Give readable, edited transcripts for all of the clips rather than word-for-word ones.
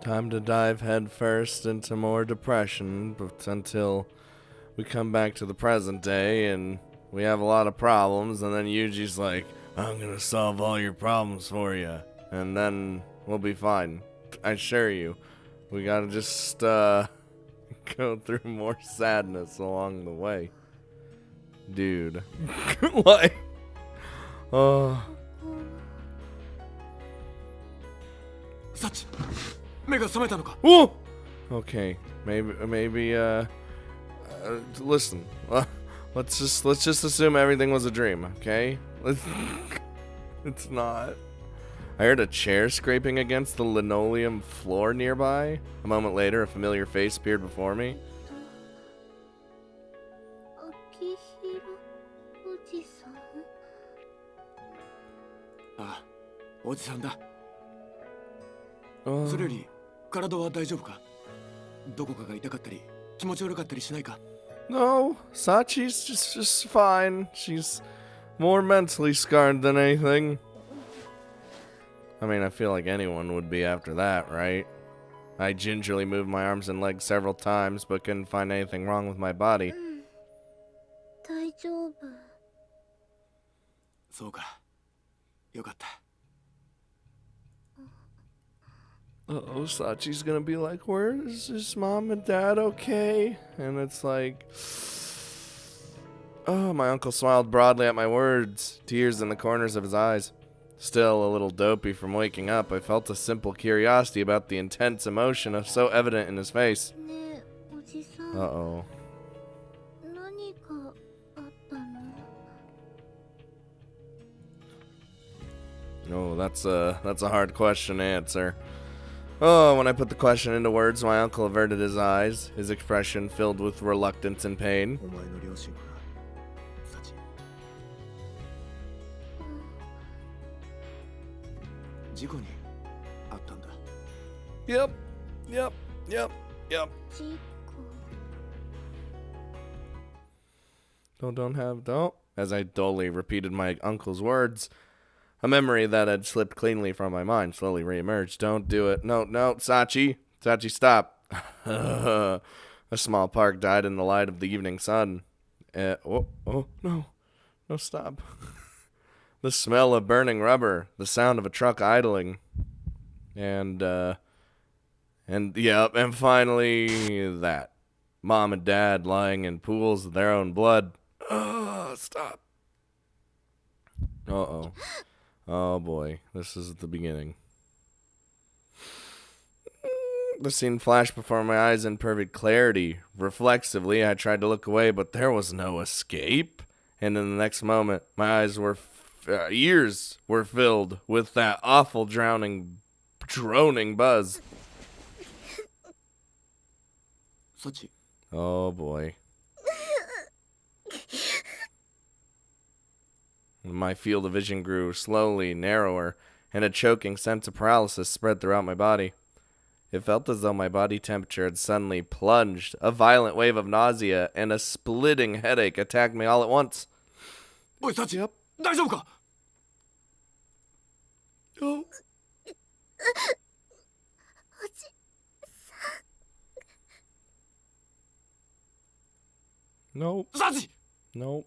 Time to dive headfirst into more depression, but until we come back to the present day and we have a lot of problems, and then Yuji's like, I'm gonna solve all your problems for you, and then we'll be fine. I assure you. We gotta just go through more sadness along the way. Dude. Like, oh. Sachi, 目が覚めたのか? Whoa! Okay, maybe listen. Let's just assume everything was a dream, okay? It's not. I heard a chair scraping against the linoleum floor nearby. A moment later, a familiar face appeared before me. ああ、おじさんだ。Oh. それより体は大丈夫か？どこかが痛かったり気持ち悪かったりしないか？ No, Sachi's just fine. She's more mentally scarred than anything. I mean, I feel like anyone would be after that, right? I gingerly moved my arms and legs several times, but couldn't find anything wrong with my body. 大丈夫。そうか。よかった。 Uh-oh, Sachi's gonna be like, where's his mom and dad okay? And it's like... Oh, my uncle smiled broadly at my words, tears in the corners of his eyes. Still a little dopey from waking up, I felt a simple curiosity about the intense emotion so evident in his face. ねえ、おじさん。 Uh-oh. 何かあったの？ Oh, that's a hard question to answer. Oh, when I put the question into words, my uncle averted his eyes, his expression filled with reluctance and pain. お前の両親はサチ。事故にあったんだ。 Yep. 事故。Don't. As I dully repeated my uncle's words, a memory that had slipped cleanly from my mind slowly reemerged. Don't do it. No, Sachi. Sachi, stop. A small park died in the light of the evening sun. No, stop. The smell of burning rubber, the sound of a truck idling, and finally that. Mom and Dad lying in pools of their own blood. Stop. Uh-oh. Oh boy, this is the beginning. The scene flashed before my eyes in perfect clarity. Reflexively, I tried to look away, but there was no escape. And in the next moment, my ears were filled with that awful droning buzz. サチ。 Oh boy. My field of vision grew slowly narrower, and a choking sense of paralysis spread throughout my body. It felt as though my body temperature had suddenly plunged. A violent wave of nausea and a splitting headache attacked me all at once. おいサチ、大丈夫か？ Oh. おじさん。 Nope. サチ。 Nope.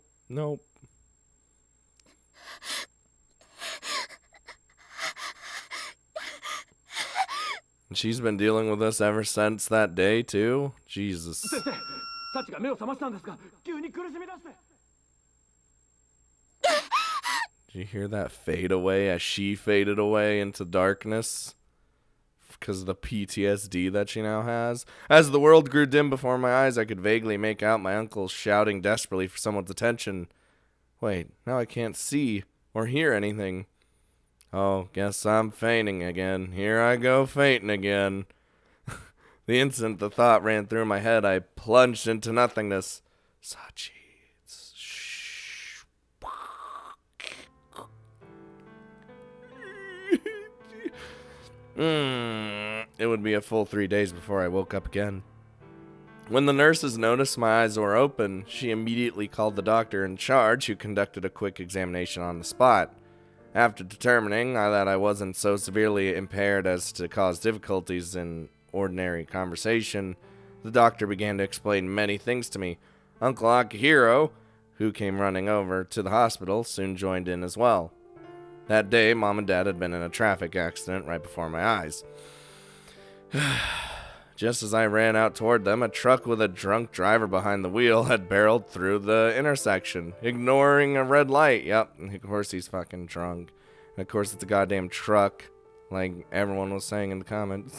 She's been dealing with this ever since that day, too? Jesus. 先生、サチが目を覚ましたんですが、急に苦しみ出して。 Did you hear that fade away as she faded away into darkness? Because of the PTSD that she now has. As the world grew dim before my eyes, I could vaguely make out my uncle shouting desperately for someone's attention. Wait, now I can't see or hear anything. Oh, guess I'm fainting again. Here I go fainting again. The instant the thought ran through my head, I plunged into nothingness. Sachi. Shh. It would be a full 3 days before I woke up again. When the nurses noticed my eyes were open, she immediately called the doctor in charge, who conducted a quick examination on the spot. After determining that I wasn't so severely impaired as to cause difficulties in ordinary conversation, the doctor began to explain many things to me. Uncle Akihiro, who came running over to the hospital, soon joined in as well. That day, Mom and Dad had been in a traffic accident right before my eyes. Just as I ran out toward them, a truck with a drunk driver behind the wheel had barreled through the intersection, ignoring a red light. Yep, of course he's fucking drunk. And of course it's a goddamn truck, like everyone was saying in the comments.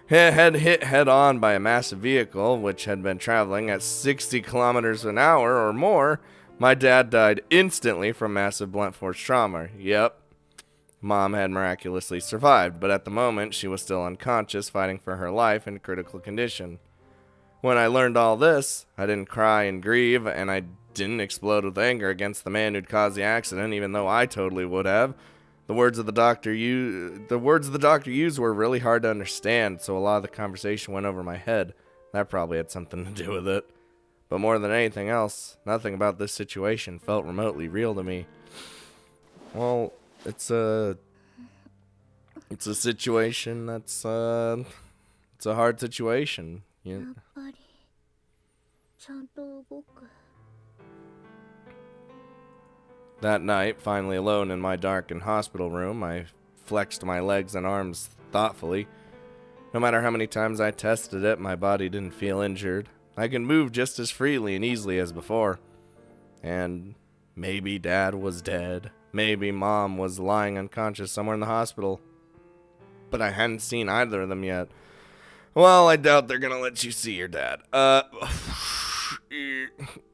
Had hit head-on by a massive vehicle, which had been traveling at 60 kilometers an hour or more. My dad died instantly from massive blunt force trauma. Yep. Mom had miraculously survived, but at the moment, she was still unconscious, fighting for her life in critical condition. When I learned all this, I didn't cry and grieve, and I didn't explode with anger against the man who'd caused the accident, even though I totally would have. The words the doctor used were really hard to understand, so a lot of the conversation went over my head. That probably had something to do with it. But more than anything else, nothing about this situation felt remotely real to me. Well, it's a situation that's it's a hard situation. やっぱりちゃんと動く。 That night, finally alone in my darkened hospital room, I flexed my legs and arms thoughtfully. No matter how many times I tested it, my body didn't feel injured. I could move just as freely and easily as before. And maybe Dad was dead. Maybe Mom was lying unconscious somewhere in the hospital. But I hadn't seen either of them yet. Well, I doubt they're gonna let you see your dad.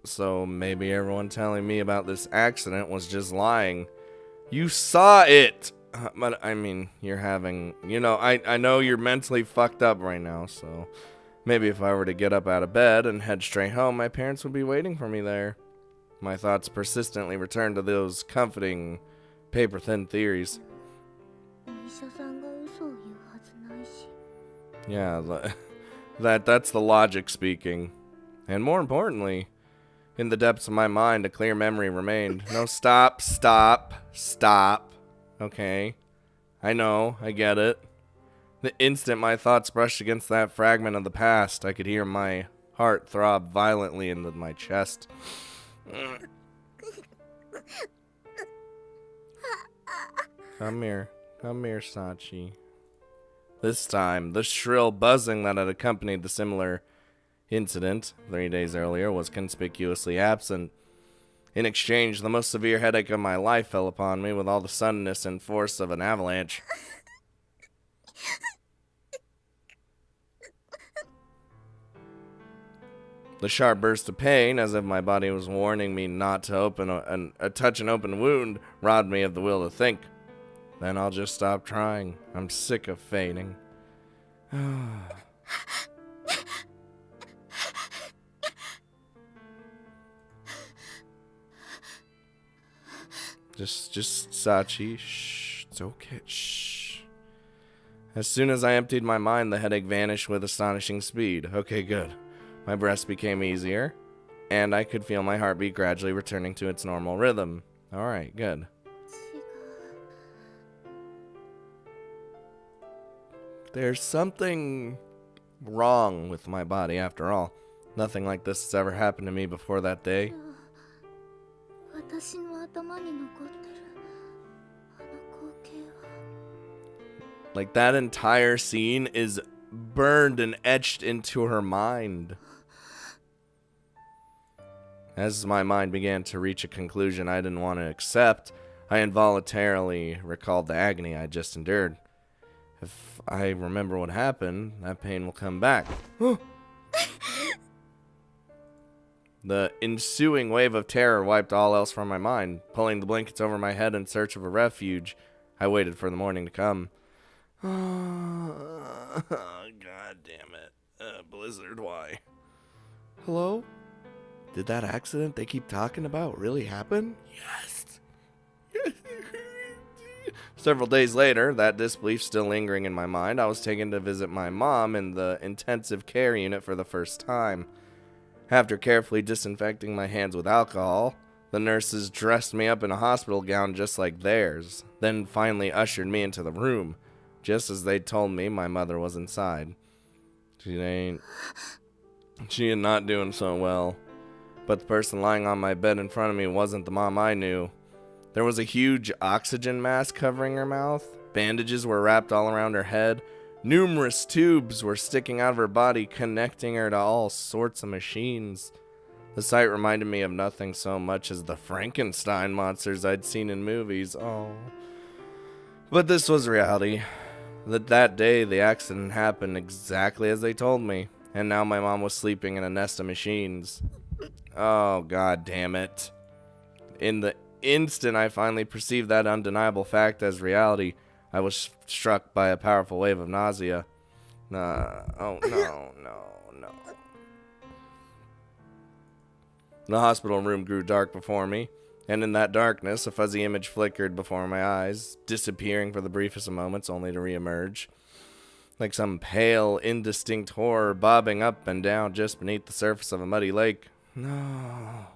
So maybe everyone telling me about this accident was just lying. You saw it! But, I mean, you're having... I know you're mentally fucked up right now, so... Maybe if I were to get up out of bed and head straight home, my parents would be waiting for me there. My thoughts persistently returned to those comforting, paper-thin theories. お医者さんが嘘を言うはずないし。 Yeah, that's the logic speaking. And more importantly, in the depths of my mind, a clear memory remained. No, stop. Okay. I know, I get it. The instant my thoughts brushed against that fragment of the past, I could hear my heart throb violently into my chest. Come here, Sachi. This time, the shrill buzzing that had accompanied the similar incident 3 days earlier was conspicuously absent. In exchange, the most severe headache of my life fell upon me with all the suddenness and force of an avalanche. The sharp burst of pain, as if my body was warning me not to touch an open wound, robbed me of the will to think. Then I'll just stop trying. I'm sick of fainting. Just Sachi. Shh. It's okay. Shh. As soon as I emptied my mind, the headache vanished with astonishing speed. Okay, good. My breath became easier, and I could feel my heartbeat gradually returning to its normal rhythm. Alright, good. 違う。 There's something wrong with my body after all. Nothing like this has ever happened to me before that day. 私の頭に残ってるあの光景は。 Like, that entire scene is burned and etched into her mind. As my mind began to reach a conclusion I didn't want to accept, I involuntarily recalled the agony I just endured. If I remember what happened, that pain will come back. The ensuing wave of terror wiped all else from my mind. Pulling the blankets over my head in search of a refuge, I waited for the morning to come. God damn it. Blizzard, why? Hello? Did that accident they keep talking about really happen? Yes. Several days later, that disbelief still lingering in my mind, I was taken to visit my mom in the intensive care unit for the first time. After carefully disinfecting my hands with alcohol, The nurses dressed me up in a hospital gown just like theirs, then finally ushered me into the room, just as they told me my mother was inside. She ain't not doing so well. But the person lying on my bed in front of me wasn't the mom I knew. There was a huge oxygen mask covering her mouth. Bandages were wrapped all around her head. Numerous tubes were sticking out of her body, connecting her to all sorts of machines. The sight reminded me of nothing so much as the Frankenstein monsters I'd seen in movies. Oh. But this was reality. That day, the accident happened exactly as they told me. And now my mom was sleeping in a nest of machines. Oh, god damn it. In the instant I finally perceived that undeniable fact as reality, I was struck by a powerful wave of nausea. Oh, no. The hospital room grew dark before me, and in that darkness, a fuzzy image flickered before my eyes, disappearing for the briefest of moments only to reemerge. Like some pale, indistinct horror bobbing up and down just beneath the surface of a muddy lake. No.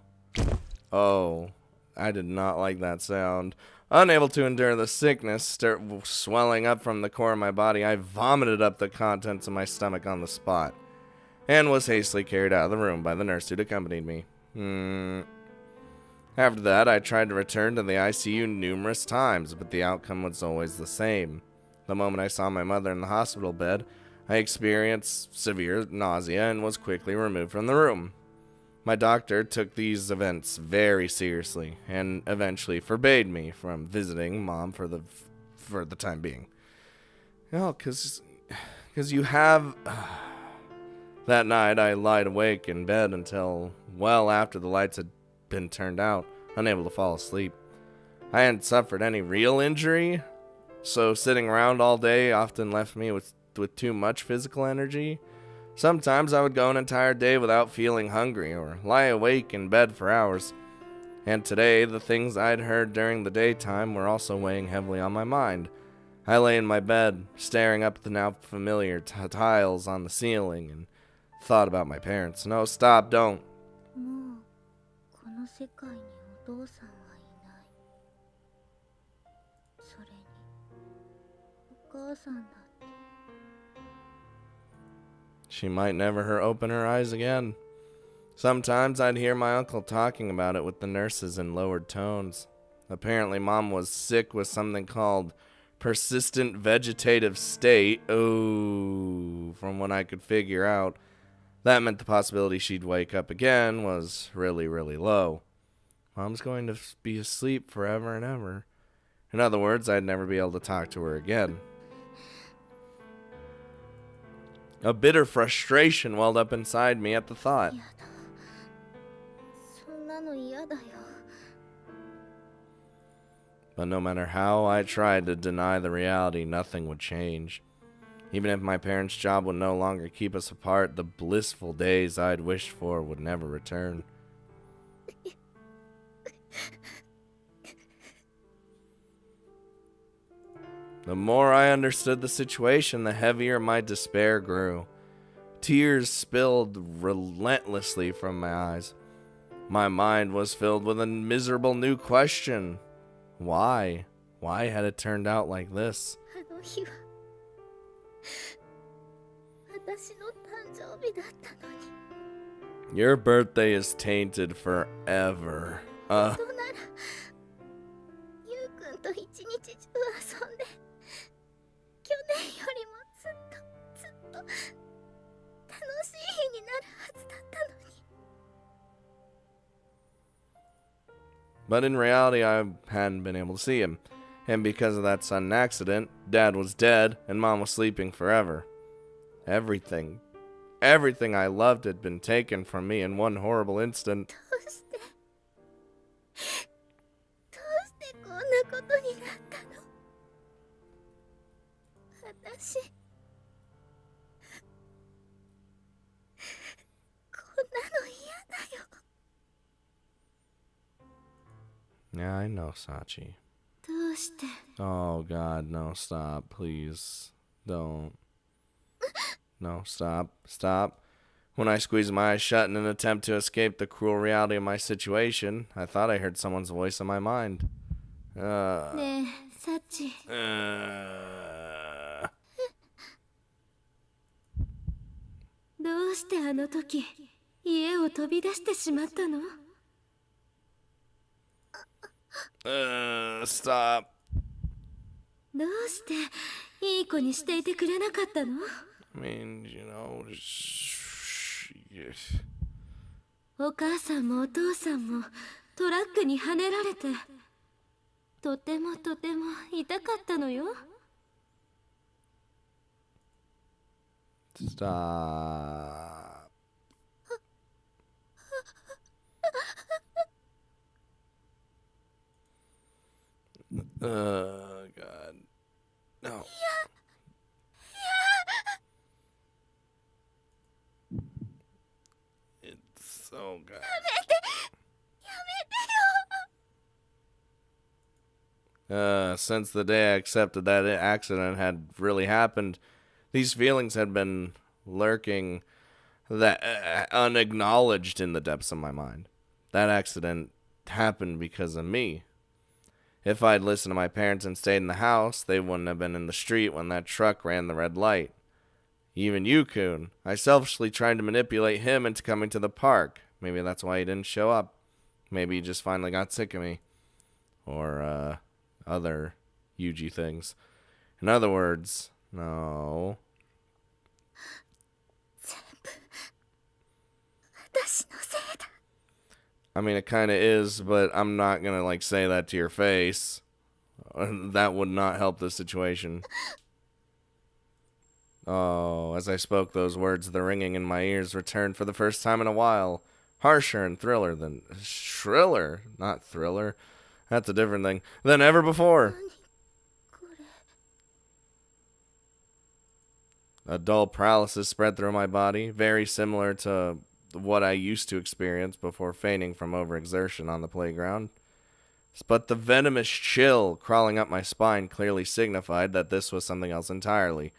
Oh, I did not like that sound. Unable to endure the sickness swelling up from the core of my body, I vomited up the contents of my stomach on the spot, and was hastily carried out of the room by the nurse who'd accompanied me. After that, I tried to return to the ICU numerous times, but the outcome was always the same. The moment I saw my mother in the hospital bed, I experienced severe nausea and was quickly removed from the room. My doctor took these events very seriously and eventually forbade me from visiting Mom for the time being. Oh, cause you have... That night, I lied awake in bed until well after the lights had been turned out, unable to fall asleep. I hadn't suffered any real injury, so sitting around all day often left me with too much physical energy. Sometimes I would go an entire day without feeling hungry or lie awake in bed for hours. And today, the things I'd heard during the daytime were also weighing heavily on my mind. I lay in my bed, staring up at the now familiar tiles on the ceiling, and thought about my parents. No, stop, don't. もうこの世界にお父さんはいない。それにお母さんだって。 She might never open her eyes again. Sometimes I'd hear my uncle talking about it with the nurses in lowered tones. Apparently, Mom was sick with something called persistent vegetative state. Oh, from what I could figure out, that meant the possibility she'd wake up again was really, really low. Mom's going to be asleep forever and ever. In other words, I'd never be able to talk to her again. A bitter frustration welled up inside me at the thought. やだ。そんなの嫌だよ。 But no matter how I tried to deny the reality, nothing would change. Even if my parents' job would no longer keep us apart, the blissful days I'd wished for would never return. The more I understood the situation, the heavier my despair grew. Tears spilled relentlessly from my eyes. My mind was filled with a miserable new question. Why? Why had it turned out like this? あの日は私の誕生日だったのに。 Your birthday is tainted forever. 本当ならゆうくんと一日中遊んで去年よりもずっと楽しい日になるはずだったのに。 But in reality, I hadn't been able to see him. And because of that sudden accident, Dad was dead and Mom was sleeping forever. Everything I loved had been taken from me in one horrible instant. どうしてこんなことになったの。私こんなの嫌だよ。 Yeah, I know, Sachi. どうして。 Oh, God, no, stop, please. Don't. No, stop. When I squeezed my eyes shut in an attempt to escape the cruel reality of my situation, I thought I heard someone's voice in my mind. ねえサチ どうしてあの時家を飛び出してしまったの Stop. どうしていい子にしていてくれなかったの I mean, yes. お母さんもお父さんもトラックにはねられてとてもとても痛かったのよ Stop. God. No. It's so good. Since the day I accepted that accident had really happened, these feelings had been lurking, that unacknowledged in the depths of my mind. That accident happened because of me. If I'd listened to my parents and stayed in the house, they wouldn't have been in the street when that truck ran the red light. Even you, Coon. I selfishly tried to manipulate him into coming to the park. Maybe that's why he didn't show up. Maybe he just finally got sick of me. Or, other Yuji things. In other words, no. 私のせいだ I mean, it kind of is, but I'm not going to, say that to your face. That would not help the situation. Oh, as I spoke those words, the ringing in my ears returned for the first time in a while. Harsher and shriller, not thriller. That's a different thing. Than ever before. これ A dull paralysis spread through my body, very similar to what I used to experience before fainting from overexertion on the playground. But the venomous chill crawling up my spine clearly signified that this was something else entirely.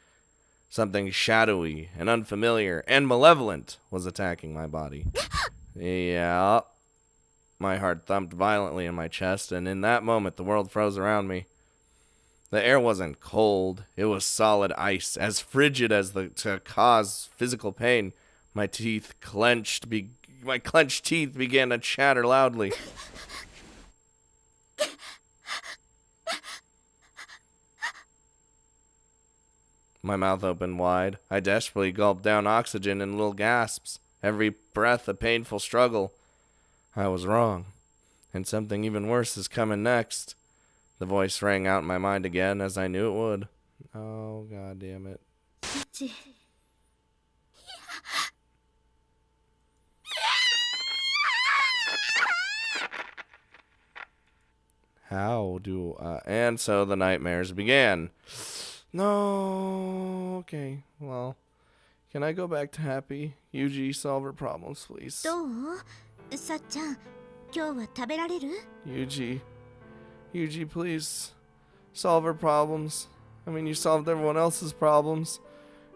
Something shadowy and unfamiliar and malevolent was attacking my body. Yeah. My heart thumped violently in my chest, and in that moment the world froze around me. The air wasn't cold, it was solid ice, as frigid as to cause physical pain. My clenched teeth began to chatter loudly. My mouth opened wide. I desperately gulped down oxygen in little gasps, every breath a painful struggle. I was wrong, and something even worse is coming next. The voice rang out in my mind again, as I knew it would. Oh, God damn it. サチ And so the nightmares began. No, okay, well, can I go back to happy? Yuji, solve her problems, please. どうさっちゃん今日は食べられる Yuji, please, solve her problems. I mean, you solved everyone else's problems.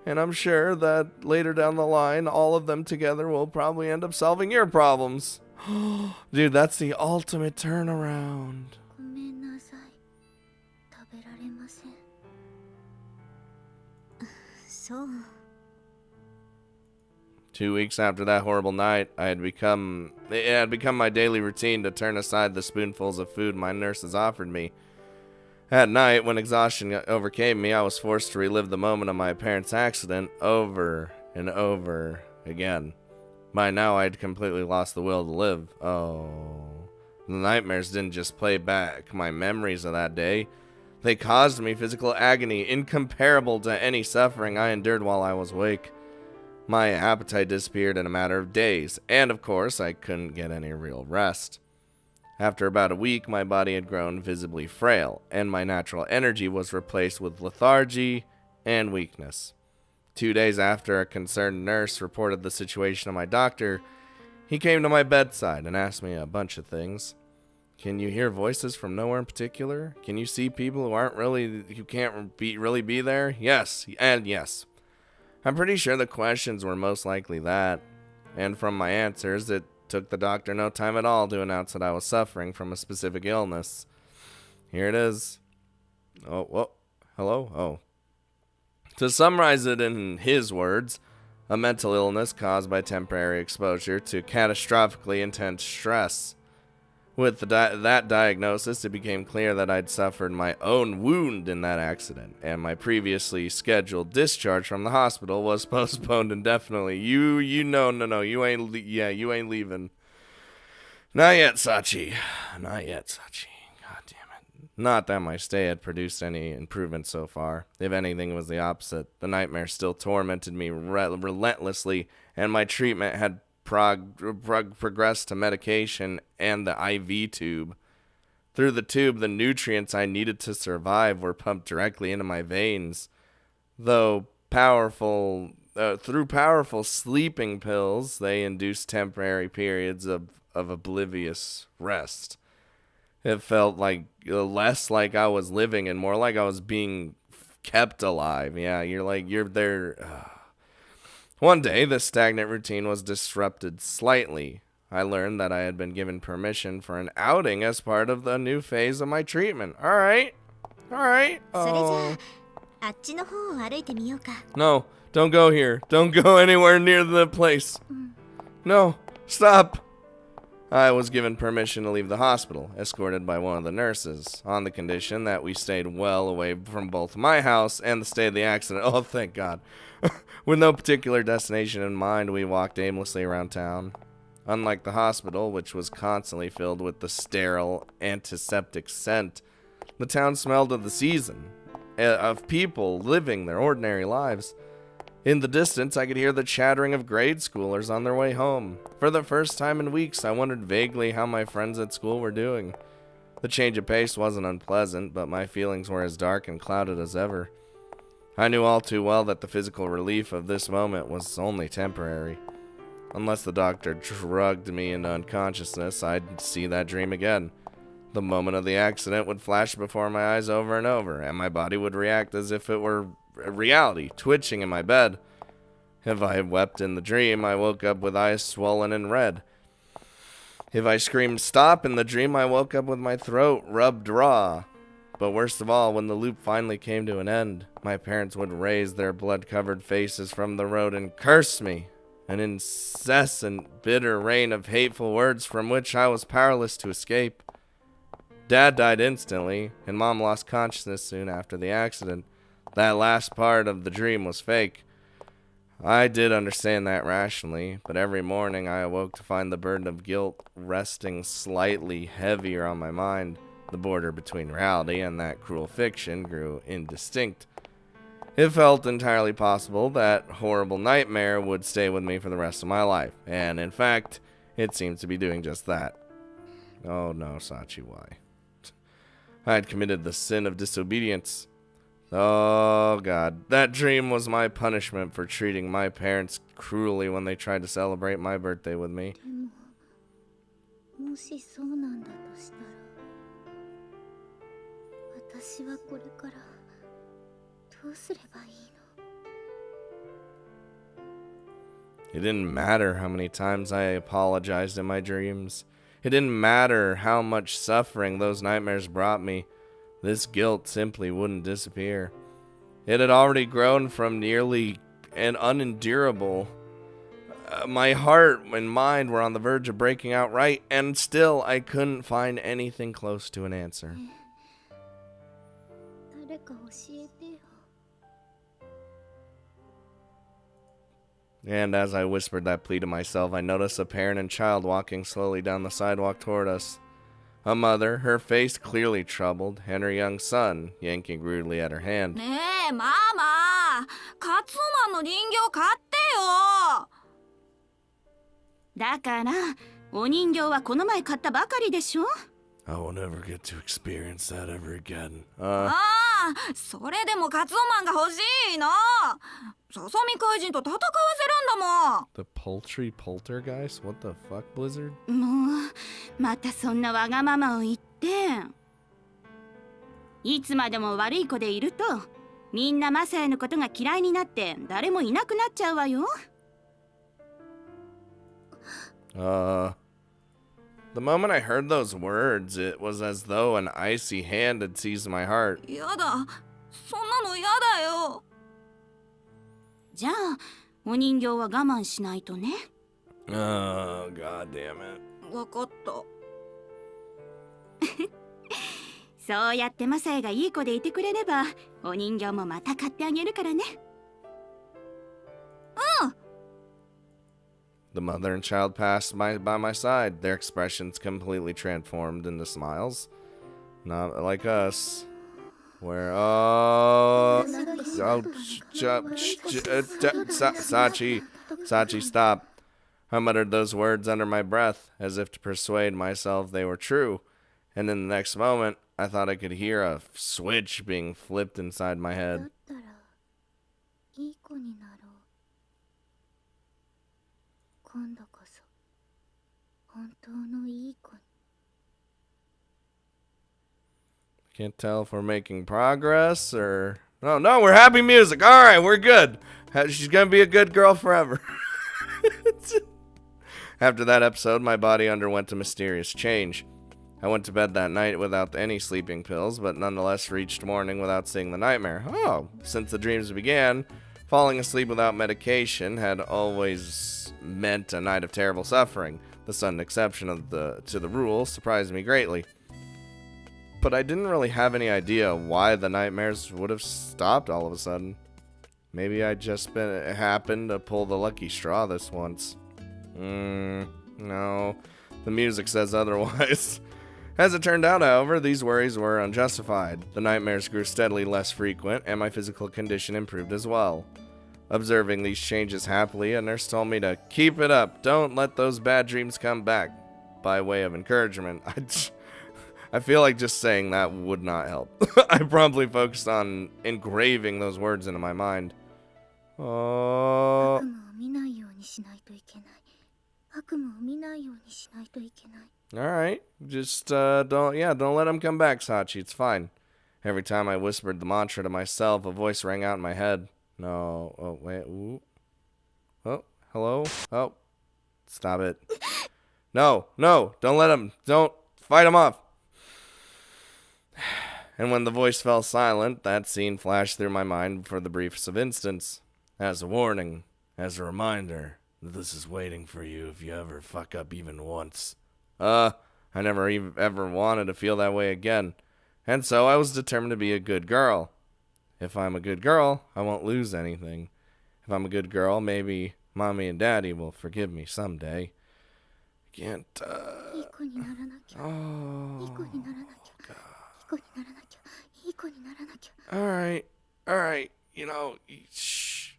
And I'm sure that later down the line, all of them together will probably end up solving your problems. Dude, that's the ultimate turnaround. ごめんなさい食べられませんそう 2 weeks after that horrible night, it had become my daily routine to turn aside the spoonfuls of food my nurses offered me. At night, when exhaustion overcame me, I was forced to relive the moment of my parents' accident over and over again. By now, I had completely lost the will to live. Oh. The nightmares didn't just play back my memories of that day. They caused me physical agony incomparable to any suffering I endured while I was awake. My appetite disappeared in a matter of days, and of course, I couldn't get any real rest. After about a week, my body had grown visibly frail, and my natural energy was replaced with lethargy and weakness. 2 days after a concerned nurse reported the situation to my doctor, he came to my bedside and asked me a bunch of things. Can you hear voices from nowhere in particular? Can you see people who can't really be there? Yes, and yes. I'm pretty sure the questions were most likely that. And from my answers, it took the doctor no time at all to announce that I was suffering from a specific illness. Here it is. Oh, whoa. Hello? Oh. To summarize it in his words, a mental illness caused by temporary exposure to catastrophically intense stress. With that diagnosis, it became clear that I'd suffered my own wound in that accident, and my previously scheduled discharge from the hospital was postponed indefinitely. You ain't leaving. Not yet, Sachi. Not yet, Sachi. God damn it. Not that my stay had produced any improvement so far. If anything, it was the opposite. The nightmare still tormented me relentlessly, and my treatment had progressed to medication and the IV tube. Through the tube, the nutrients I needed to survive were pumped directly into my veins. Through powerful sleeping pills, they induced temporary periods of oblivious rest. It felt like less like I was living and more like I was being kept alive. Yeah, you're there. One day, this stagnant routine was disrupted slightly. I learned that I had been given permission for an outing as part of the new phase of my treatment. All right. Oh. No, don't go here. Don't go anywhere near the place. No, stop. I was given permission to leave the hospital, escorted by one of the nurses, on the condition that we stayed well away from both my house and the state of the accident. Oh, thank God. With no particular destination in mind, we walked aimlessly around town. Unlike the hospital, which was constantly filled with the sterile, antiseptic scent, the town smelled of the season, of people living their ordinary lives. In the distance, I could hear the chattering of grade schoolers on their way home. For the first time in weeks, I wondered vaguely how my friends at school were doing. The change of pace wasn't unpleasant, but my feelings were as dark and clouded as ever. I knew all too well that the physical relief of this moment was only temporary. Unless the doctor drugged me into unconsciousness, I'd see that dream again. The moment of the accident would flash before my eyes over and over, and my body would react as if it were reality, twitching in my bed. If I had wept in the dream, I woke up with eyes swollen and red. If I screamed stop in the dream, I woke up with my throat rubbed raw. But worst of all, when the loop finally came to an end, my parents would raise their blood-covered faces from the road and curse me, an incessant, bitter rain of hateful words from which I was powerless to escape. Dad died instantly, and Mom lost consciousness soon after the accident. That last part of the dream was fake. I did understand that rationally, but every morning I awoke to find the burden of guilt resting slightly heavier on my mind. The border between reality and that cruel fiction grew indistinct. It felt entirely possible that horrible nightmare would stay with me for the rest of my life, and in fact, it seemed to be doing just that. Oh no, Sachi, why? I had committed the sin of disobedience. Oh God, that dream was my punishment for treating my parents cruelly when they tried to celebrate my birthday with me. It didn't matter how many times I apologized in my dreams. It didn't matter how much suffering those nightmares brought me. This guilt simply wouldn't disappear. It had already grown from nearly an unendurable. My heart and mind were on the verge of breaking outright, and still I couldn't find anything close to an answer. And as I whispered that plea to myself, I noticed a parent and child walking slowly down the sidewalk toward us. A mother, her face clearly troubled, and her young son, yanking rudely at her hand. ねえ、ママ、カツオマンの人形買ってよ。だから、お人形はこの前買ったばかりでしょ。I will never get to experience that ever again. ああ、それでもカツオマンが欲しいの。ささみ怪人と戦わせるんだもん。The poultry poltergeist? What the fuck, Blizzard? もう、またそんなわがままを言って。いつまでも悪い子でいると、みんなマサヤのことが嫌いになって誰もいなくなっちゃうわよ。The moment I heard those words, it was as though an icy hand had seized my heart. やだ、そんなのやだよ。じゃあお人形は我慢しないとね。Oh, god damn it. わかった。そうやってマサヤがいい子でいてくれればお人形もまた買ってあげるからね。The mother and child passed by my side, their expressions completely transformed into smiles. Not like us. Where, Sachi, stop. I muttered those words under my breath, as if to persuade myself they were true, and in the next moment, I thought I could hear a switch being flipped inside my head. Can't tell if we're making progress or... No, we're happy music. All right, we're good. She's going to be a good girl forever. After that episode, my body underwent a mysterious change. I went to bed that night without any sleeping pills, but nonetheless reached morning without seeing the nightmare. Oh, since the dreams began, falling asleep without medication had always meant a night of terrible suffering. The sudden exception to the rule surprised me greatly. But I didn't really have any idea why the nightmares would have stopped all of a sudden. Maybe I just happened to pull the lucky straw this once. No. The music says otherwise. As it turned out, however, these worries were unjustified. The nightmares grew steadily less frequent, and my physical condition improved as well. Observing these changes happily, a nurse told me to keep it up. Don't let those bad dreams come back. By way of encouragement, I feel like just saying that would not help. I promptly focused on engraving those words into my mind. Oh. Alright, just don't let him come back, Sachi, it's fine. Every time I whispered the mantra to myself, a voice rang out in my head. No, oh, wait, ooh. Oh, hello? Oh, stop it. No, don't fight him off. And when the voice fell silent, that scene flashed through my mind for the briefest of instants. As a warning, as a reminder, that this is waiting for you if you ever fuck up even once. I never ever wanted to feel that way again. And so I was determined to be a good girl. If I'm a good girl, I won't lose anything. If I'm a good girl, maybe Mommy and Daddy will forgive me someday. Can't, Alright, shh.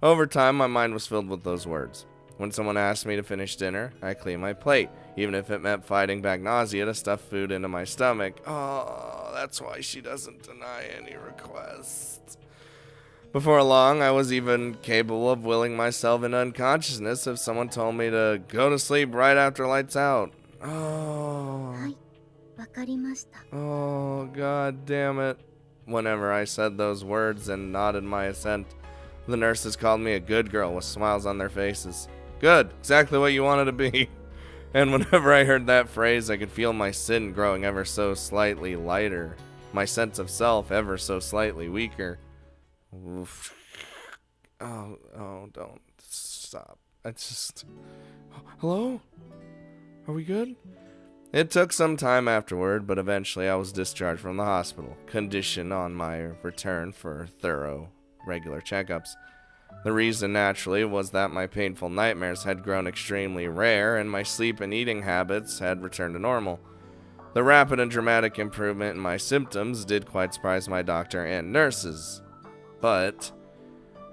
Over time, my mind was filled with those words. When someone asked me to finish dinner, I cleaned my plate, even if it meant fighting back nausea to stuff food into my stomach. Oh, that's why she doesn't deny any requests. Before long, I was even capable of willing myself into unconsciousness if someone told me to go to sleep right after lights out. Oh, god damn it. Whenever I said those words and nodded my assent, the nurses called me a good girl with smiles on their faces. Good, exactly what you wanted to be. And whenever I heard that phrase, I could feel my sin growing ever so slightly lighter, my sense of self ever so slightly weaker. Oof. Oh, don't stop. Hello? Are we good? It took some time afterward, but eventually I was discharged from the hospital, conditioned on my return for thorough, regular checkups. The reason, naturally, was that my painful nightmares had grown extremely rare and my sleep and eating habits had returned to normal. The rapid and dramatic improvement in my symptoms did quite surprise my doctor and nurses. But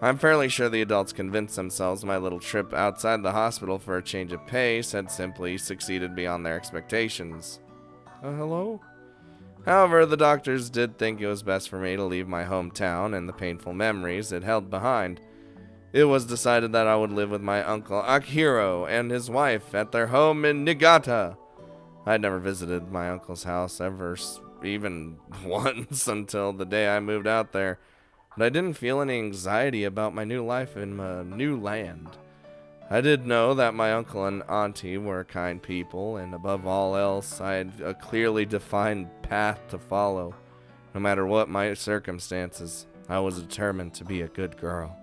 I'm fairly sure the adults convinced themselves my little trip outside the hospital for a change of pace had simply succeeded beyond their expectations. Hello? However, the doctors did think it was best for me to leave my hometown and the painful memories it held behind. It was decided that I would live with my uncle Akihiro and his wife at their home in Niigata. I had never visited my uncle's house ever even once until the day I moved out there. But I didn't feel any anxiety about my new life in my new land. I did know that my uncle and auntie were kind people, and above all else, I had a clearly defined path to follow. No matter what my circumstances, I was determined to be a good girl.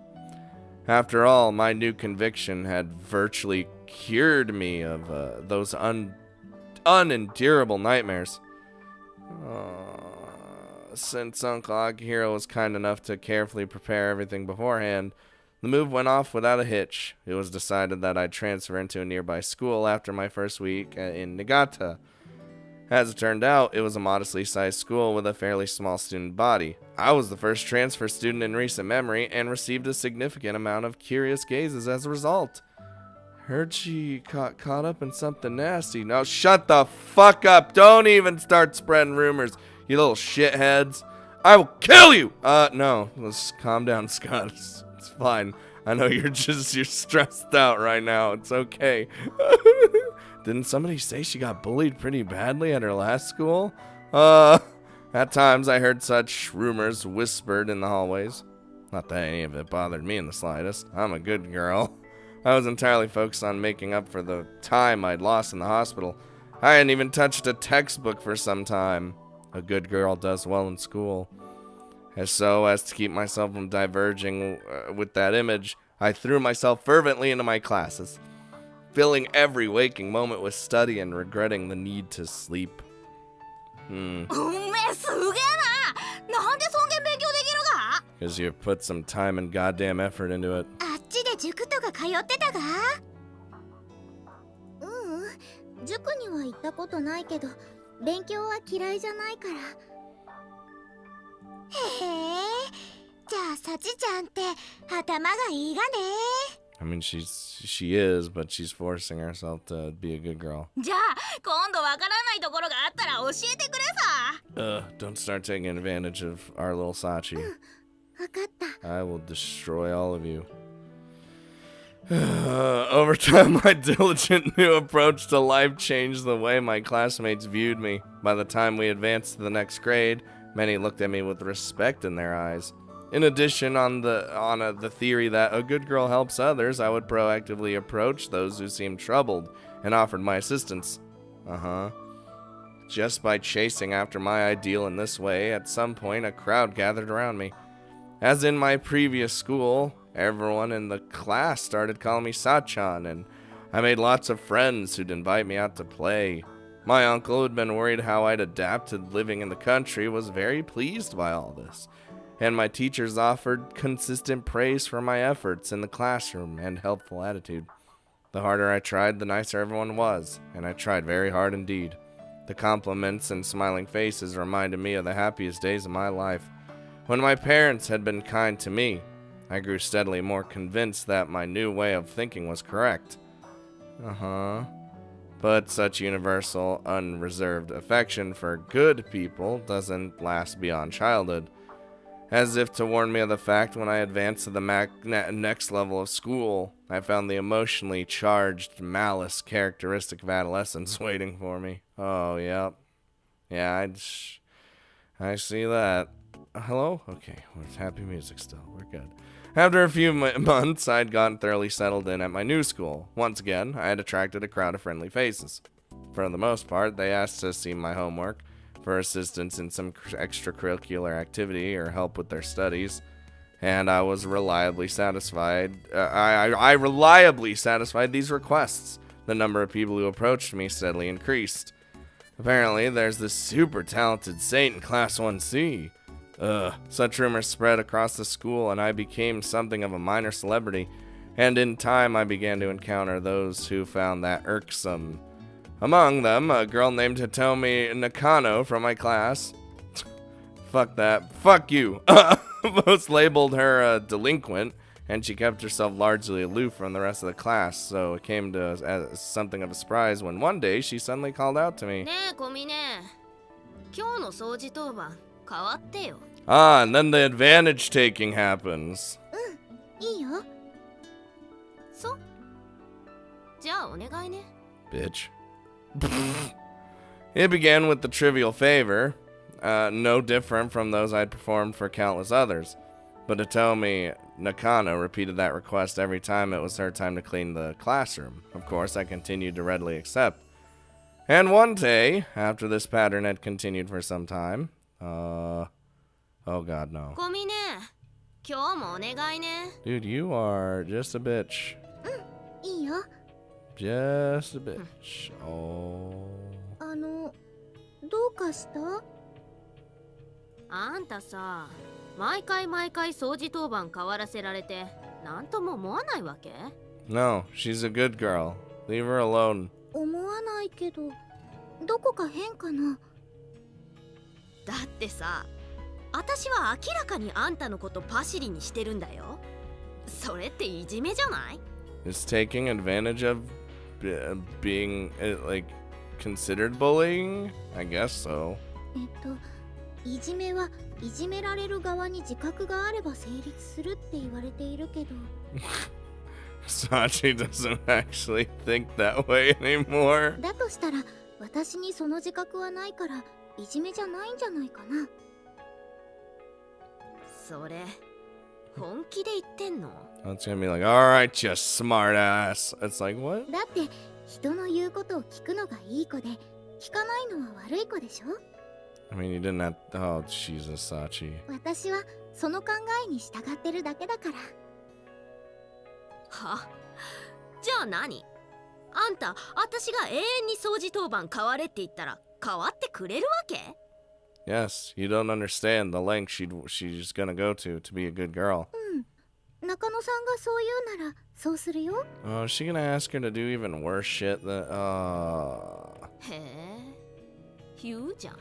After all, my new conviction had virtually cured me of those unendurable nightmares. Since Uncle Akihiro was kind enough to carefully prepare everything beforehand, the move went off without a hitch. It was decided that I'd transfer into a nearby school after my first week in Niigata. As it turned out, it was a modestly sized school with a fairly small student body. I was the first transfer student in recent memory and received a significant amount of curious gazes as a result. Heard she got caught up in something nasty. No, shut the fuck up. Don't even start spreading rumors, you little shitheads. I will kill you! No, let's calm down, Scott. It's fine. I know you're stressed out right now. It's okay. Didn't somebody say she got bullied pretty badly at her last school? At times I heard such rumors whispered in the hallways. Not that any of it bothered me in the slightest. I'm a good girl. I was entirely focused on making up for the time I'd lost in the hospital. I hadn't even touched a textbook for some time. A good girl does well in school. As to keep myself from diverging with that image, I threw myself fervently into my classes, filling every waking moment with study and regretting the need to sleep. おめえすげえな。なんでそんげん勉強できるか？ Because you put some time and goddamn effort into it. あっちで塾とか通ってたが？塾には行ったことないけど、勉強は嫌いじゃないから。へえ、じゃあサチちゃんって頭がいいがね。I mean, she is, but she's forcing herself to be a good girl. じゃあ今度わからないところがあったら教えてくれさ。Don't start taking advantage of our little Sachi. わかった。 I will destroy all of you. Over time, my diligent new approach to life changed the way my classmates viewed me. By the time we advanced to the next grade, many looked at me with respect in their eyes. In addition, on the theory that a good girl helps others, I would proactively approach those who seemed troubled and offered my assistance. Just by chasing after my ideal in this way, at some point a crowd gathered around me. As in my previous school, everyone in the class started calling me Sachan, and I made lots of friends who'd invite me out to play. My uncle, who'd been worried how I'd adapt to living in the country, was very pleased by all this. And my teachers offered consistent praise for my efforts in the classroom and helpful attitude. The harder I tried, the nicer everyone was, and I tried very hard indeed. The compliments and smiling faces reminded me of the happiest days of my life. When my parents had been kind to me, I grew steadily more convinced that my new way of thinking was correct. But such universal, unreserved affection for good people doesn't last beyond childhood. As if to warn me of the fact, when I advanced to the next level of school, I found the emotionally charged malice characteristic of adolescence waiting for me. Oh, yep. Yeah, I see that. Hello? Okay, it's happy music still. We're good. After a few months, I'd gotten thoroughly settled in at my new school. Once again, I had attracted a crowd of friendly faces. For the most part, they asked to see my homework, for assistance in some extracurricular activity or help with their studies, and I was reliably satisfied. I reliably satisfied these requests. The number of people who approached me steadily increased. Apparently, there's this super talented saint in Class 1C. Such rumors spread across the school, and I became something of a minor celebrity, and in time I began to encounter those who found that irksome. Among them, a girl named Hitomi Nakano from my class. Fuck that. Fuck you. Most labeled her a delinquent, and she kept herself largely aloof from the rest of the class, so it came to as something of a surprise when one day she suddenly called out to me. And then the advantage taking happens. いいよ。 Bitch. It began with the trivial favor. no different from those I'd performed for countless others. But Hitomi Nakano repeated that request every time it was her time to clean the classroom. Of course, I continued to readily accept. And one day, after this pattern had continued for some time, oh god, no. ゴミね、今日もお願いね。 Dude, you are just a bitch. いいよ。 Just a bitch. Oh. どうかした？あんたさ、毎回掃除当番変わらせられて、なんとも思わないわけ？ No, she's a good girl. Leave her alone. 思わないけど、どこか変かな。だってさ、私は明らかにあんたのことパシリにしてるんだよ。それっていじめじゃない？ Is taking advantage of being like considered bullying? I guess so. いじめはいじめられる側に自覚があれば成立するって言われているけど。Sachi doesn't actually think that way anymore. だとしたら、私にその自覚はないから、いじめじゃないんじゃないかな。それ、本気で言ってんの？ That's gonna be like, alright, you smart ass. It's like, what? だって、人の言うことを聞くのがいい子で、聞かないのは悪い子でしょ？ I mean, you didn't have. Oh, Jesus, Sachi. 私はその考えに従ってるだけだから。は？じゃあ何？あんた、私が永遠に掃除当番変われって言ったら変わってくれるわけ？ Yes, you don't understand the length she's gonna go to be a good girl. 中野さんがそう言うならそうするよ。 Oh, is she gonna ask her to do even worse shit than? へえ、言うじゃん。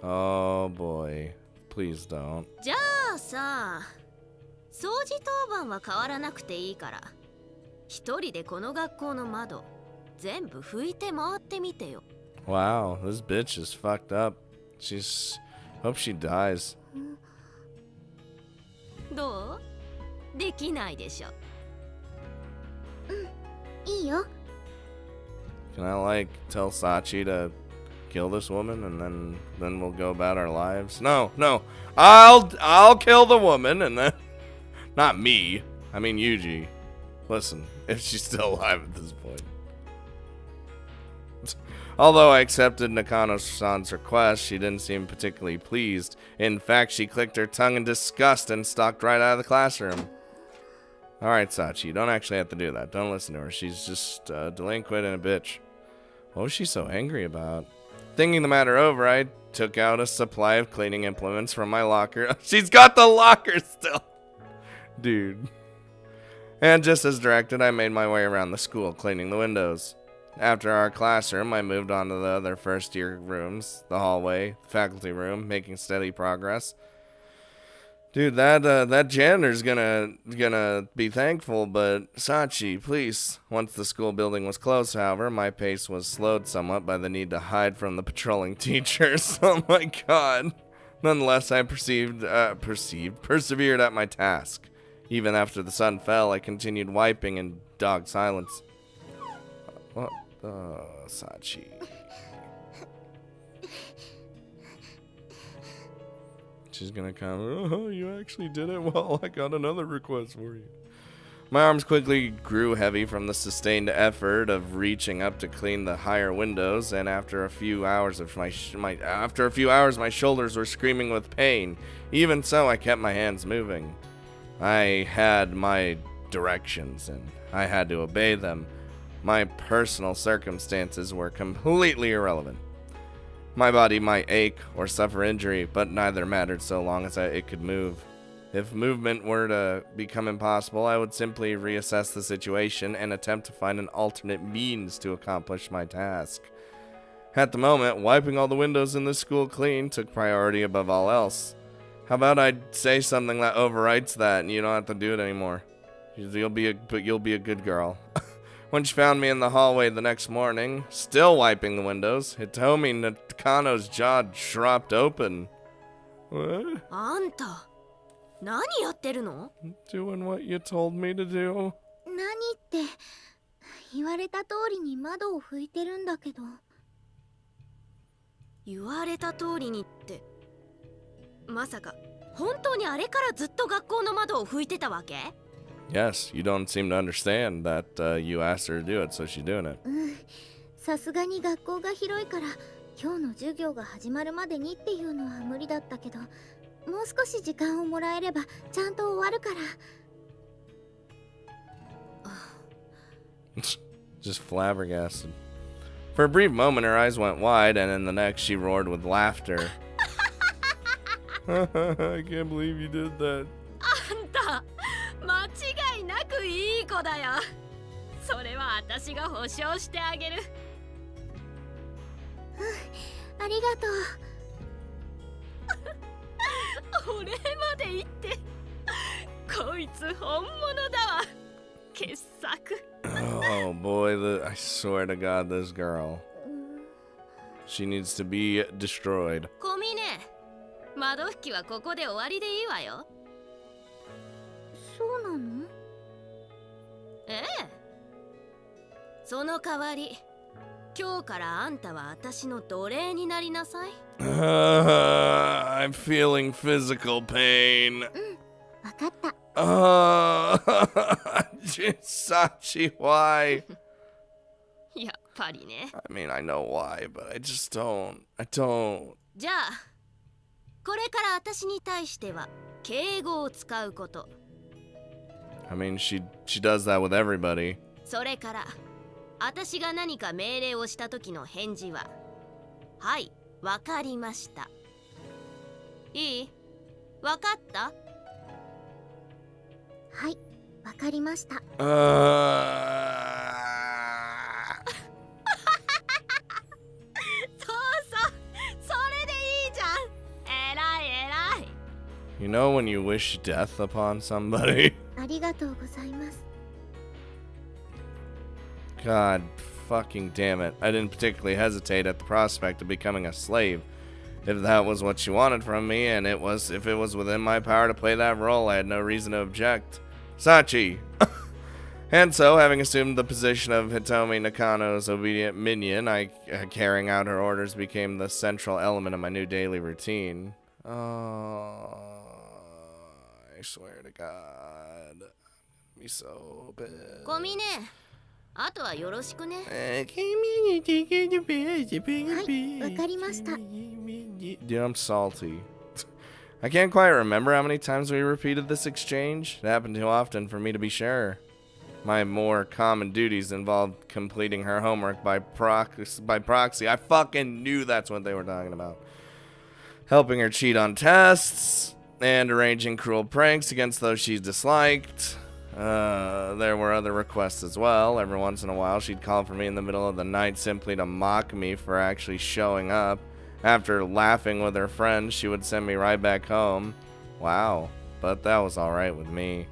Oh boy, please don't. じゃあさ、掃除当番は変わらなくていいから、一人でこの学校の窓全部拭いて回ってみてよ。 Wow, this bitch is fucked up. Hope she dies. どう？できないでしょ。いいよ。 Can I like tell Sachi to kill this woman and then we'll go about our lives? No. I'll kill the woman and then not me. I mean Yuji. Listen, if she's still alive at this point. Although I accepted Nakano-san's request, she didn't seem particularly pleased. In fact, she clicked her tongue in disgust and stalked right out of the classroom. Alright, Sachi, you don't actually have to do that. Don't listen to her. She's just a delinquent and a bitch. What was she so angry about? Thinking the matter over, I took out a supply of cleaning implements from my locker. She's got the locker still! Dude. And just as directed, I made my way around the school, cleaning the windows. After our classroom, I moved on to the other first-year rooms, the hallway, the faculty room, making steady progress. Dude, that janitor's gonna be thankful, but Sachi, please. Once the school building was closed, however, my pace was slowed somewhat by the need to hide from the patrolling teachers. Oh my god. Nonetheless, I persevered at my task. Even after the sun fell, I continued wiping in dogged silence. What? Sachi. She's gonna come, oh, you actually did it? Well, I got another request for you. My arms quickly grew heavy from the sustained effort of reaching up to clean the higher windows, and after a few hours my shoulders were screaming with pain. Even so, I kept my hands moving. I had my directions, and I had to obey them. My personal circumstances were completely irrelevant. My body might ache or suffer injury, but neither mattered so long as it could move. If movement were to become impossible, I would simply reassess the situation and attempt to find an alternate means to accomplish my task. At the moment, wiping all the windows in the school clean took priority above all else. How about I say something that overwrites that and you don't have to do it anymore? You'll be a good girl. When she found me in the hallway the next morning, still wiping the windows, Hitomi Nakano's jaw dropped open. What? あんた、何やってるの？ Doing what you told me to do. 何って言われた通りに窓を拭いてるんだけど。言われた通りにってまさか本当にあれからずっと学校の窓を拭いてたわけ？ Yes, you don't seem to understand that you asked her to do it, so she's doing it. さすがに学校が広いから今日の授業が始まるまでにっていうのは無理だったけど、もう少し時間をもらえればちゃんと終わるから。Just flabbergasted. For a brief moment, her eyes went wide, and in the next, she roared with laughter. I can't believe you did that. あんた間違いなくいい子だよ。それは私が保証してあげる。ありがとう。お礼まで言って。こいつ本物だわ。傑作。Oh boy, I swear to God, this girl. She needs to be destroyed. 小峰、窓拭きはここで終わりでいいわよ。そうなの？ええ。その代わり、今日からあんたは私の奴隷になりなさい。I'm feeling physical pain. わかった。Sachi, why? やっぱりね。I mean, I know why, but I just don't. I don't. じゃあ、これから私に対しては敬語を使うこと。I mean, she does that with everybody. それから、私が何か命令をした時の返事は、はい、わかりました。いい？わかった？はい、わかりました。そうそう、それでいいじゃん。えらいえらい。You know when you wish death upon somebody? ありがとうございます。God fucking damn it. I didn't particularly hesitate at the prospect of becoming a slave. If that was what she wanted from me, and if it was within my power to play that role, I had no reason to object. Sachi! And so, having assumed the position of Hitomi Nakano's obedient minion, carrying out her orders became the central element of my new daily routine. Oh, I swear to God. I'm be so bad. 小峰、あとはよろしくね。はい、わかりました。Dude, I'm salty. I can't quite remember how many times we repeated this exchange. It happened too often for me to be sure. My more common duties involved completing her homework by proxy. I fucking knew that's what they were talking about. Helping her cheat on tests, and arranging cruel pranks against those she disliked. There were other requests as well. Every once in a while, she'd call for me in the middle of the night simply to mock me for actually showing up. After laughing with her friends, she would send me right back home. Wow, but that was alright with me.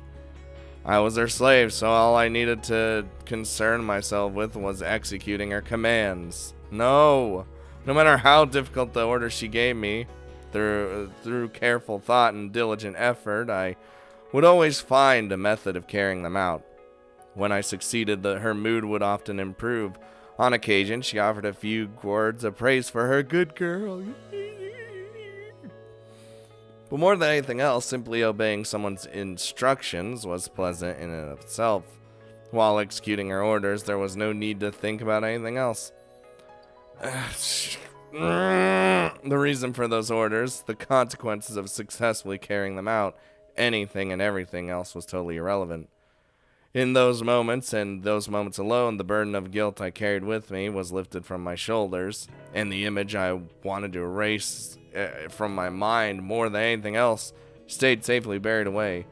I was her slave, so all I needed to concern myself with was executing her commands. No matter how difficult the order she gave me, through careful thought and diligent effort, I would always find a method of carrying them out. When I succeeded, her mood would often improve. On occasion, she offered a few words of praise for her good girl. But more than anything else, simply obeying someone's instructions was pleasant in and of itself. While executing her orders, there was no need to think about anything else. The reason for those orders, the consequences of successfully carrying them out, anything and everything else was totally irrelevant. In those moments, and those moments alone, the burden of guilt I carried with me was lifted from my shoulders, and the image I wanted to erase from my mind more than anything else stayed safely buried away.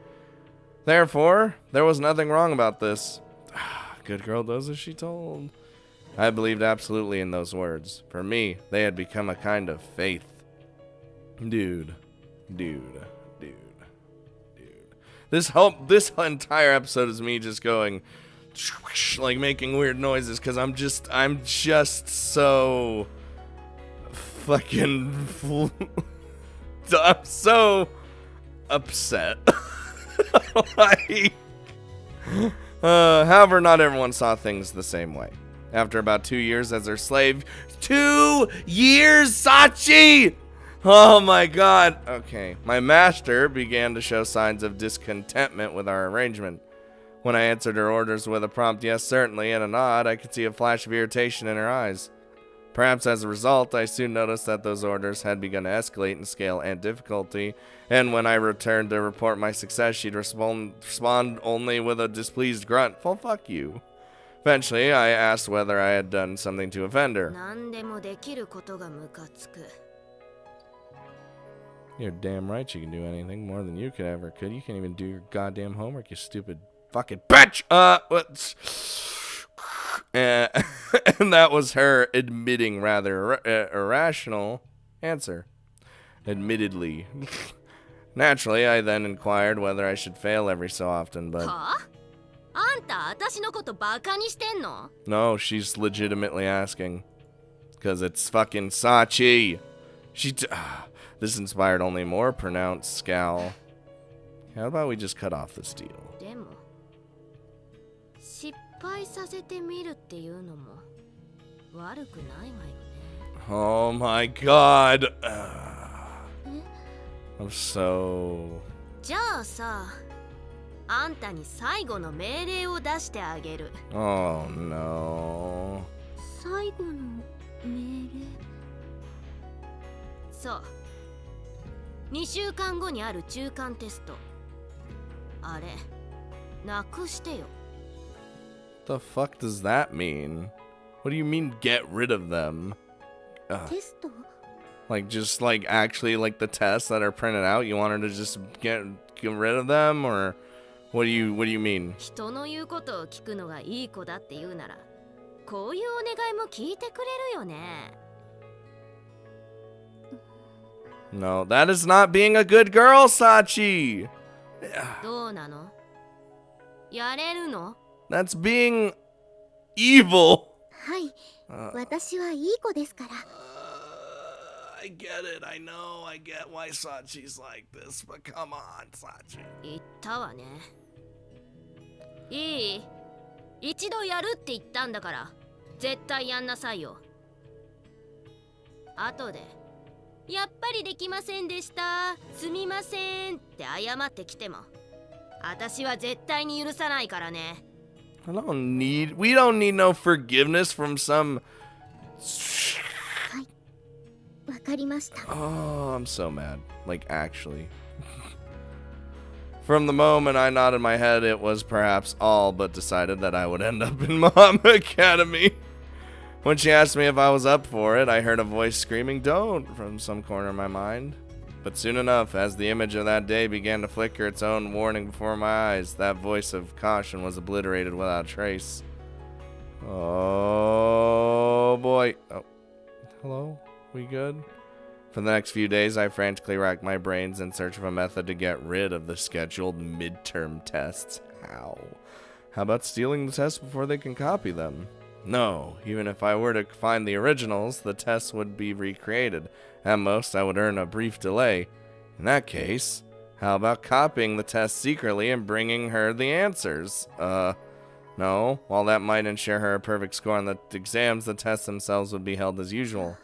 Therefore, there was nothing wrong about this. Good girl does as she told. I believed absolutely in those words. For me, they had become a kind of faith. Dude. This entire episode is me just going, like making weird noises, because I'm just so fucking, I'm so upset. However, not everyone saw things the same way. After about 2 years as her slave, 2 years, Sachi! Oh my god. Okay. My master began to show signs of discontentment with our arrangement. When I answered her orders with a prompt yes certainly and a nod, I could see a flash of irritation in her eyes. Perhaps as a result, I soon noticed that those orders had begun to escalate in scale and difficulty, and when I returned to report my success, she'd respond only with a displeased grunt. Well, fuck you. Eventually, I asked whether I had done something to offend her. 何でもできることがムカつく。 You're damn right she can do anything more than you could ever could. You can't even do your goddamn homework, you stupid fucking bitch! What? And that was her admitting rather irrational answer. Admittedly. Naturally, I then inquired whether I should fail every so often, but... はあ？あんた私のことバカにしてんの？ No, she's legitimately asking. Because it's fucking Sachi. This inspired only more pronounced scowl. How about we just cut off this deal? でも失敗させてみるっていうのも悪くないわよね。 Oh my god. I'm so... じゃあさ、あんたに最後の命令を出してあげる。 Oh no. 最後の命令。そう。2週間後にある中間テスト。あれ、なくしてよ。 The fuck does that mean? What do you mean get rid of them? テスト？ Like just like actually like the tests that are printed out, you want her to just get rid of them, or what do you mean? 人の言うことを聞くのがいい子だって言うなら、こういうお願いも聞いてくれるよね。 No, that is not being a good girl, Sachi. どうなの？やれるの？ That's being evil. はい。私はいい子ですから。I get it. I know. I get why Sachi's like this, but come on, Sachi. 言ったわね。いい？一度やるって言ったんだから、絶対やんなさいよ。後で、やっぱりできませんでした。すみませんって謝ってきても、私は絶対に許さないからね。We don't need no forgiveness from some... はい。わかりました。 Oh, I'm so mad. Like, actually. From the moment I nodded my head, it was perhaps all but decided that I would end up in Mom Academy. When she asked me if I was up for it, I heard a voice screaming, "Don't," from some corner of my mind. But soon enough, as the image of that day began to flicker its own warning before my eyes, that voice of caution was obliterated without trace. Oh boy. Oh. Hello? We good? For the next few days, I frantically racked my brains in search of a method to get rid of the scheduled midterm tests. How? How about stealing the tests before they can copy them? No, even if I were to find the originals, the tests would be recreated. At most, I would earn a brief delay. In that case, how about copying the test secretly and bringing her the answers? No. While that might ensure her a perfect score on the exams, the tests themselves would be held as usual.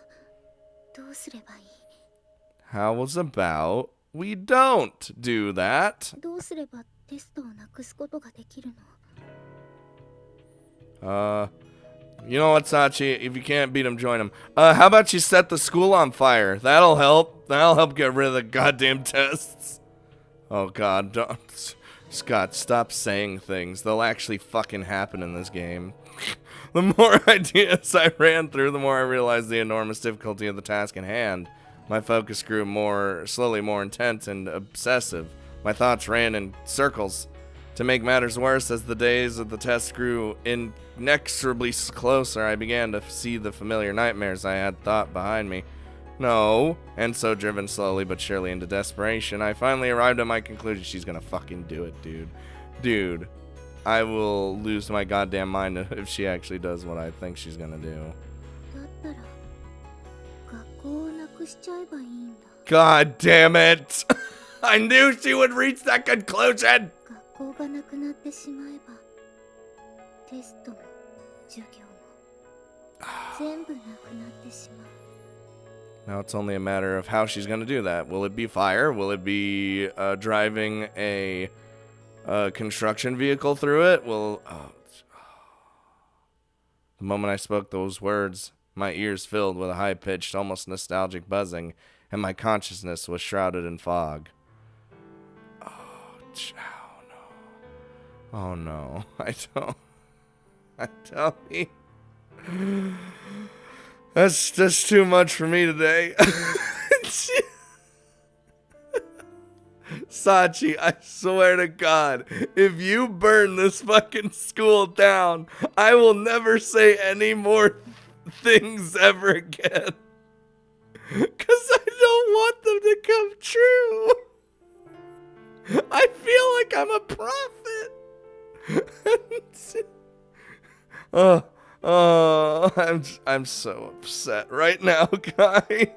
どうすればいい？ How was about we don't do that? どうすればテストをなくすことができるの？ You know what, Sachi? If you can't beat him, join him. How about you set the school on fire? That'll help. That'll help get rid of the goddamn tests. Oh god, don't. Scott, stop saying things. They'll actually fucking happen in this game. The more ideas I ran through, the more I realized the enormous difficulty of the task in hand. My focus grew slowly more intense and obsessive. My thoughts ran in circles. To make matters worse, as the days of the test grew inexorably closer, I began to see the familiar nightmares I had thought behind me. No, and so driven slowly but surely into desperation, I finally arrived at my conclusion. She's gonna fucking do it, dude. Dude, I will lose my goddamn mind if she actually does what I think she's gonna do. だったら学校をなくしちゃえばいいんだ。 God damn it! I knew she would reach that conclusion! 学校がなくなってしまえばテストも授業も全部なくなってしまう。Now it's only a matter of how she's going to do that. Will it be fire? Will it be driving a construction vehicle through it? The moment I spoke those words, my ears filled with a high-pitched, almost nostalgic buzzing, and my consciousness was shrouded in fog. Oh no. I tell me. That's just too much for me today. Sachi, I swear to God, if you burn this fucking school down, I will never say any more things ever again. Because I don't want them to come true. I feel like I'm a prophet. I'm so upset right now, guys.